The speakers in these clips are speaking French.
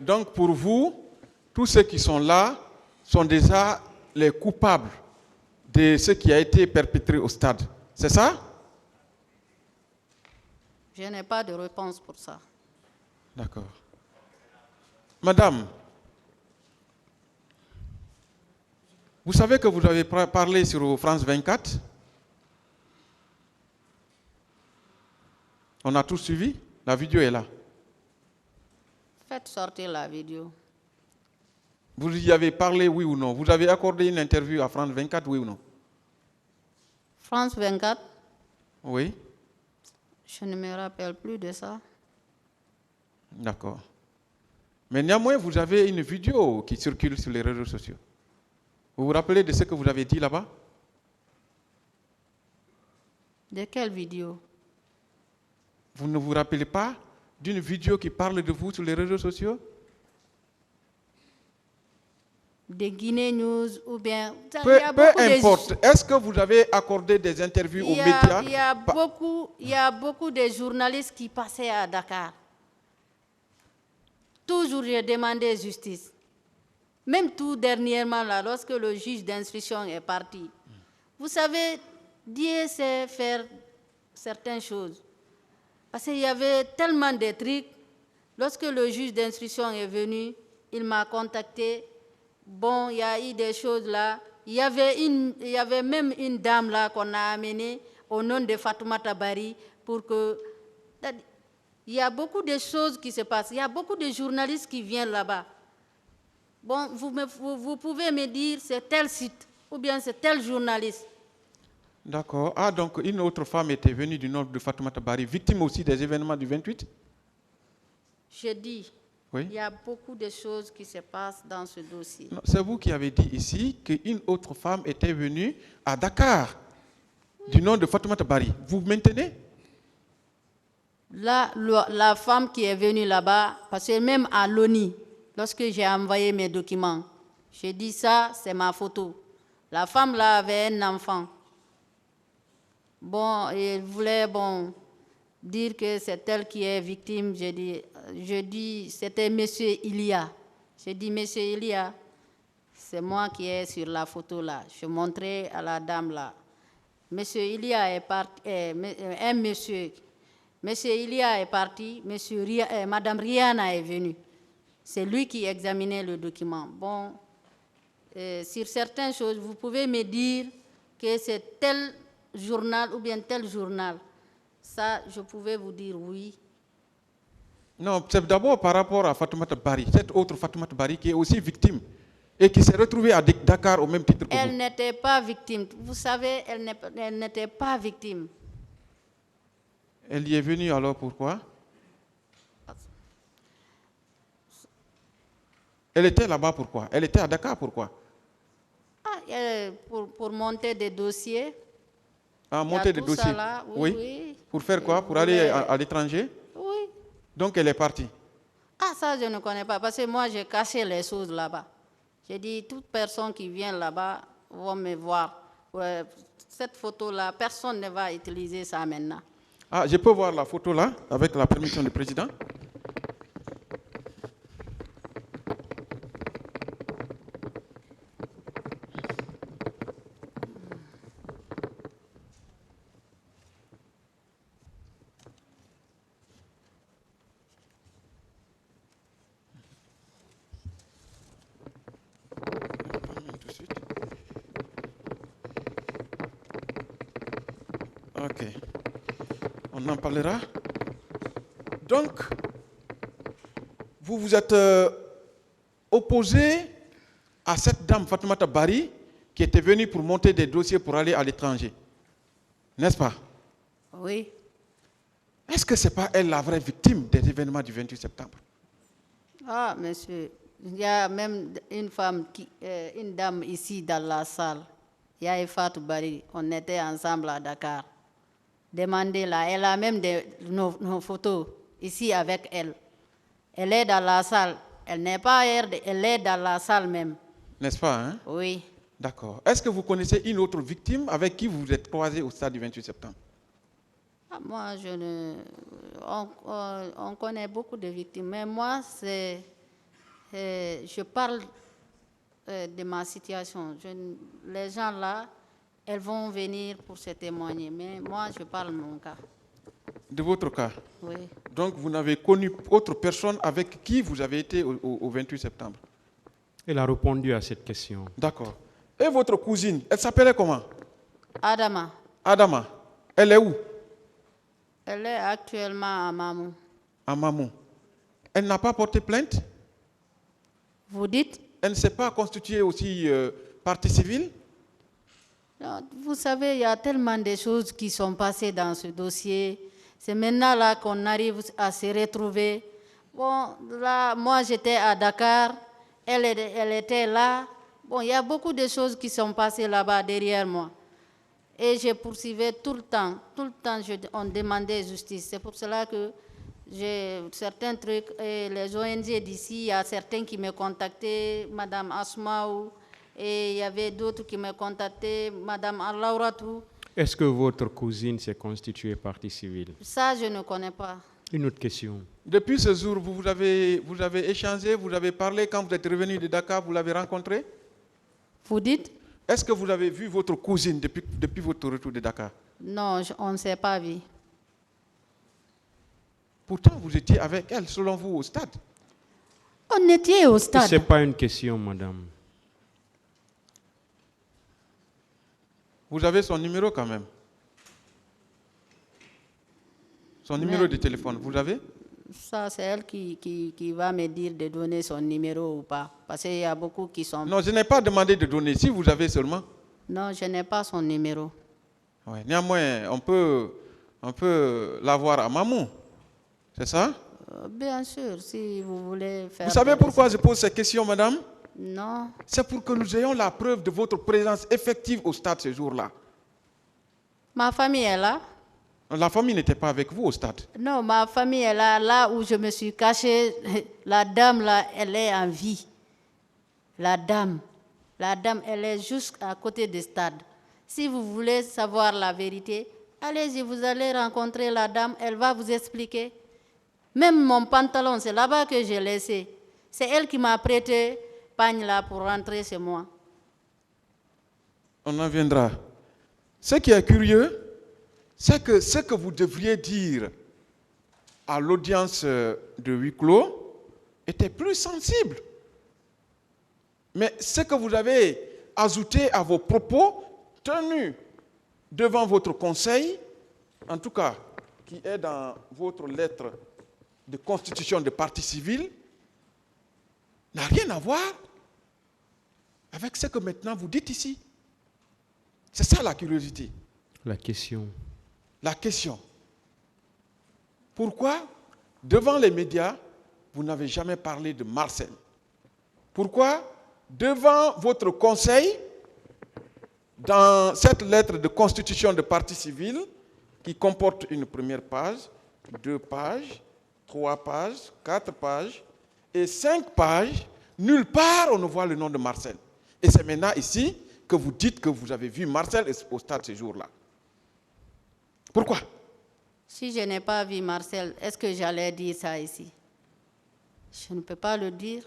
Donc pour vous, tous ceux qui sont là sont déjà les coupables de ce qui a été perpétré au stade. C'est ça? Je n'ai pas de réponse pour ça. D'accord. Madame, vous savez que vous avez parlé sur France 24? On a tous suivi? La vidéo est là. Faites sortir la vidéo. Vous y avez parlé, oui ou non? Vous avez accordé une interview à France 24, oui ou non? France 24? Oui. Je ne me rappelle plus de ça. D'accord. Mais néanmoins, vous avez une vidéo qui circule sur les réseaux sociaux. Vous vous rappelez de ce que vous avez dit là-bas? De quelle vidéo? Vous ne vous rappelez pas d'une vidéo qui parle de vous sur les réseaux sociaux? De Guinée News ou bien... Peu importe. Est-ce que vous avez accordé des interviews aux médias? Il y a beaucoup de journalistes qui passaient à Dakar. Toujours j'ai demandé justice. Même tout dernièrement, là, lorsque le juge d'instruction est parti. Vous savez, Dieu sait faire certaines choses. Parce qu'il y avait tellement de trucs. Lorsque le juge d'instruction est venu, il m'a contacté. Bon, il y a eu des choses là. Il y avait même une dame là qu'on a amenée au nom de Fatoumata Bari pour que... Il y a beaucoup de choses qui se passent. Il y a beaucoup de journalistes qui viennent là-bas. Bon, vous pouvez me dire c'est tel site ou bien c'est tel journaliste. D'accord. Ah, donc une autre femme était venue du nom de Fatoumata Bari, victime aussi des événements du 28? Je dis, oui. Il y a beaucoup de choses qui se passent dans ce dossier. C'est vous qui avez dit ici qu'une autre femme était venue à Dakar du nom de Fatoumata Bari. Vous maintenez? Là, la femme qui est venue là-bas, parce que même à l'ONI, lorsque j'ai envoyé mes documents, j'ai dit ça, c'est ma photo. La femme là avait un enfant. Bon, il voulait dire que c'est elle qui est victime. Je dis c'était Monsieur Ilia. J'ai dit, Monsieur Ilia, c'est moi qui est sur la photo là. Je montrais à la dame là. Monsieur Ilia est parti, un monsieur. Monsieur Ilia est parti, Madame Rihanna est venue. C'est lui qui examinait le document. Bon, sur certaines choses, vous pouvez me dire que c'est tel journal ou bien tel journal. Ça, je pouvais vous dire oui. Non, c'est d'abord par rapport à Fatoumata Bari, cette autre Fatoumata Bari qui est aussi victime et qui s'est retrouvée à Dakar au même titre que vous. Elle n'était pas victime. Vous savez, elle n'était pas victime. Elle y est venue alors pourquoi? Elle était là-bas pourquoi? Elle était à Dakar pourquoi? Pour monter des dossiers. Ah, monter des dossiers. Là, oui. Pour faire quoi? Pour aller à l'étranger? Oui. Donc elle est partie. Ah, ça je ne connais pas parce que moi j'ai caché les choses là-bas. J'ai dit toute personne qui vient là-bas va me voir. Cette photo-là, personne ne va utiliser ça maintenant. Ah, je peux voir la photo là, avec la permission du président? Ok. On en parlera. Donc, vous vous êtes opposé à cette dame Fatoumata Bari qui était venue pour monter des dossiers pour aller à l'étranger. N'est-ce pas? Oui. Est-ce que ce n'est pas elle la vraie victime des événements du 28 septembre? Ah, monsieur, il y a même une dame ici dans la salle. Il y a Fatou Bari, on était ensemble à Dakar. Demandez-la, elle a même nos photos ici avec elle. Elle est dans la salle, elle n'est pas elle est dans la salle même. N'est-ce pas, hein? Oui. D'accord. Est-ce que vous connaissez une autre victime avec qui vous vous êtes croisé au stade du 28 septembre? Ah, moi, on connaît beaucoup de victimes, mais moi, Je parle de ma situation. Les gens là, elles vont venir pour se témoigner, mais moi, je parle de mon cas. De votre cas. Oui. Donc, vous n'avez connu autre personne avec qui vous avez été au 28 septembre. Elle a répondu à cette question. D'accord. Et votre cousine, elle s'appelait comment? Adama, Adama. Elle est où? elle est actuellement à Mamou. À Mamou. Elle n'a pas porté plainte? Vous dites? Elle ne s'est pas constituée aussi partie civile? Non, vous savez, il y a tellement de choses qui sont passées dans ce dossier. C'est maintenant là qu'on arrive à se retrouver. Bon, là, moi j'étais à Dakar, elle était là. Bon, il y a beaucoup de choses qui sont passées là-bas derrière moi. Et je poursuivais tout le temps, on demandait justice. C'est pour cela que j'ai certains trucs, et les ONG d'ici, il y a certains qui me contactaient, Madame Asmaou, et il y avait d'autres qui me contactaient, Madame Alauratou. Est-ce que votre cousine s'est constituée partie civile? Ça, je ne connais pas. Une autre question. Depuis ce jour, vous avez échangé, vous avez parlé, quand vous êtes revenu de Dakar, vous l'avez rencontré? Vous dites? Est-ce que vous avez vu votre cousine depuis votre retour de Dakar? Non, on ne s'est pas vu. Pourtant, vous étiez avec elle, selon vous, au stade. On était au stade. Ce n'est pas une question, madame. Vous avez son numéro quand même. Son numéro de téléphone, vous l'avez? Ça, c'est elle qui va me dire de donner son numéro ou pas. Parce qu'il y a beaucoup qui sont... Non, je n'ai pas demandé de donner, si vous avez seulement. Non, je n'ai pas son numéro. Ouais, néanmoins, on peut l'avoir à Mamou. C'est ça? Bien sûr, si vous voulez faire... Vous savez pourquoi je pose ces questions, madame? Non. C'est pour que nous ayons la preuve de votre présence effective au stade ce jour-là. Ma famille est là? La famille n'était pas avec vous au stade. Non, ma famille est là, là où je me suis cachée. La dame, là, elle est en vie. La dame, elle est juste à côté du stade. Si vous voulez savoir la vérité, allez-y, vous allez rencontrer la dame, elle va vous expliquer. Même mon pantalon, c'est là-bas que j'ai laissé. C'est elle qui m'a prêté pagne là pour rentrer chez moi. On en viendra. Ce qui est curieux, c'est que ce que vous devriez dire à l'audience de huis clos était plus sensible. Mais ce que vous avez ajouté à vos propos tenus devant votre conseil, en tout cas qui est dans votre lettre de constitution de partie civile, n'a rien à voir avec ce que maintenant vous dites ici. C'est ça la curiosité. La question. La question. Pourquoi, devant les médias, vous n'avez jamais parlé de Marcel? Pourquoi, devant votre conseil, dans cette lettre de constitution de partie civile, qui comporte une première page, 2 pages, 3 pages, 4 pages et 5 pages, nulle part on ne voit le nom de Marcel. Et c'est maintenant ici que vous dites que vous avez vu Marcel au stade ce jour-là. Pourquoi? Si je n'ai pas vu Marcel, est-ce que j'allais dire ça ici? Je ne peux pas le dire.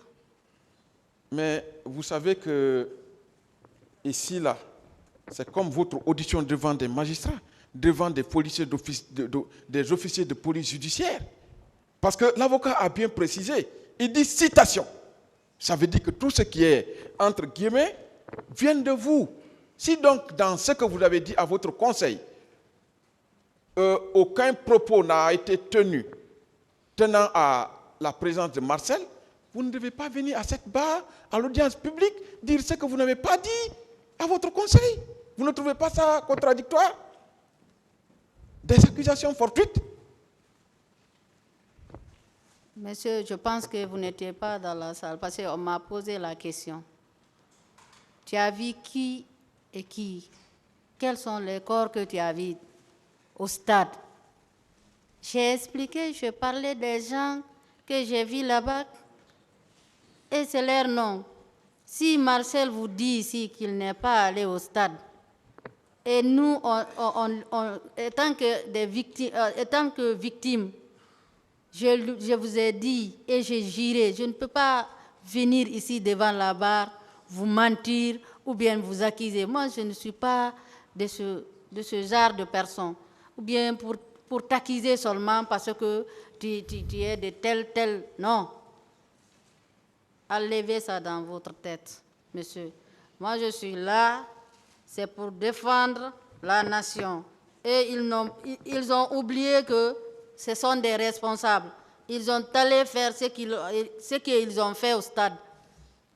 Mais vous savez que ici, là, c'est comme votre audition devant des magistrats, devant des policiers des officiers de police judiciaire. Parce que l'avocat a bien précisé, il dit citation. Ça veut dire que tout ce qui est, entre guillemets, vient de vous. Si donc, dans ce que vous avez dit à votre conseil, aucun propos n'a été tenu tenant à la présence de Marcel, vous ne devez pas venir à cette barre, à l'audience publique, dire ce que vous n'avez pas dit à votre conseil. Vous ne trouvez pas ça contradictoire? Des accusations fortuites? Monsieur, je pense que vous n'étiez pas dans la salle parce qu'on m'a posé la question. Tu as vu qui et qui? Quels sont les corps que tu as vus au stade? J'ai expliqué, je parlais des gens que j'ai vus là-bas et c'est leur nom. Si Marcel vous dit ici qu'il n'est pas allé au stade, et nous, étant que victimes, je vous ai dit et j'ai juré, je ne peux pas venir ici devant la barre, vous mentir ou bien vous accuser. Moi, je ne suis pas de ce genre de personne. Ou bien pour t'accuser seulement parce que tu es de tel. Non. Enlevez ça dans votre tête, monsieur. Moi, je suis là, c'est pour défendre la nation. Et ils ont oublié que ce sont des responsables. Ils ont allé faire ce qu'ils ont fait au stade.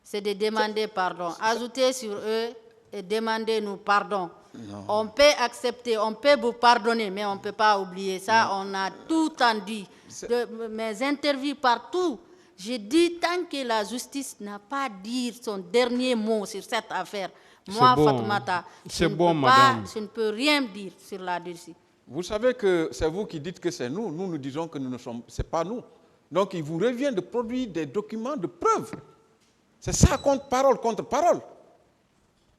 C'est de demander pardon. Ajouter sur eux et demander-nous pardon. Non. On peut accepter, on peut vous pardonner, mais on ne peut pas oublier ça. Non. On a tout entendu. De mes interviews partout, j'ai dit tant que la justice n'a pas dit son dernier mot sur cette affaire, moi, bon. Fatoumata, je ne peux rien dire sur là-dessus. Vous savez que c'est vous qui dites que c'est nous. Nous disons que ce n'est pas nous. Donc, il vous revient de produire des documents de preuve. C'est ça, parole contre parole.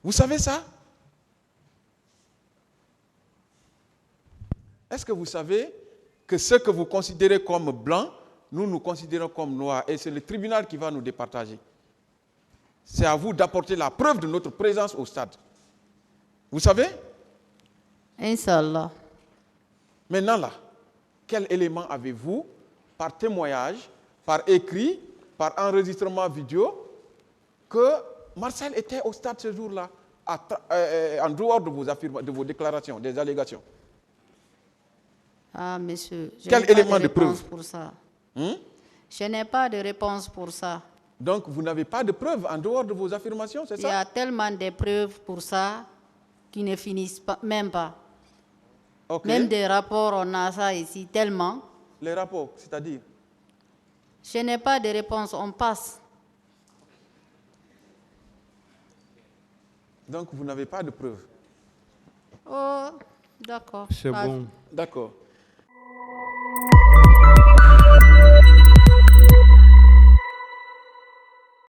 Vous savez ça? Est-ce que vous savez que ce que vous considérez comme blanc, nous considérons comme noir, et c'est le tribunal qui va nous départager? C'est à vous d'apporter la preuve de notre présence au stade. Vous savez? Inch'Allah. Maintenant là, quel élément avez-vous, par témoignage, par écrit, par enregistrement vidéo, que Marcel était au stade ce jour-là, en dehors de vos déclarations, des allégations? Ah, monsieur, quel élément de preuve pour ça? Je n'ai pas de réponse pour ça. Donc, vous n'avez pas de preuves en dehors de vos affirmations, c'est ça? Il y a tellement de preuves pour ça qui ne finissent même pas. Okay. Même des rapports, on a ça ici, tellement. Les rapports, c'est-à-dire? Je n'ai pas de réponse, on passe. Donc, vous n'avez pas de preuves? Oh, d'accord. C'est bon. D'accord.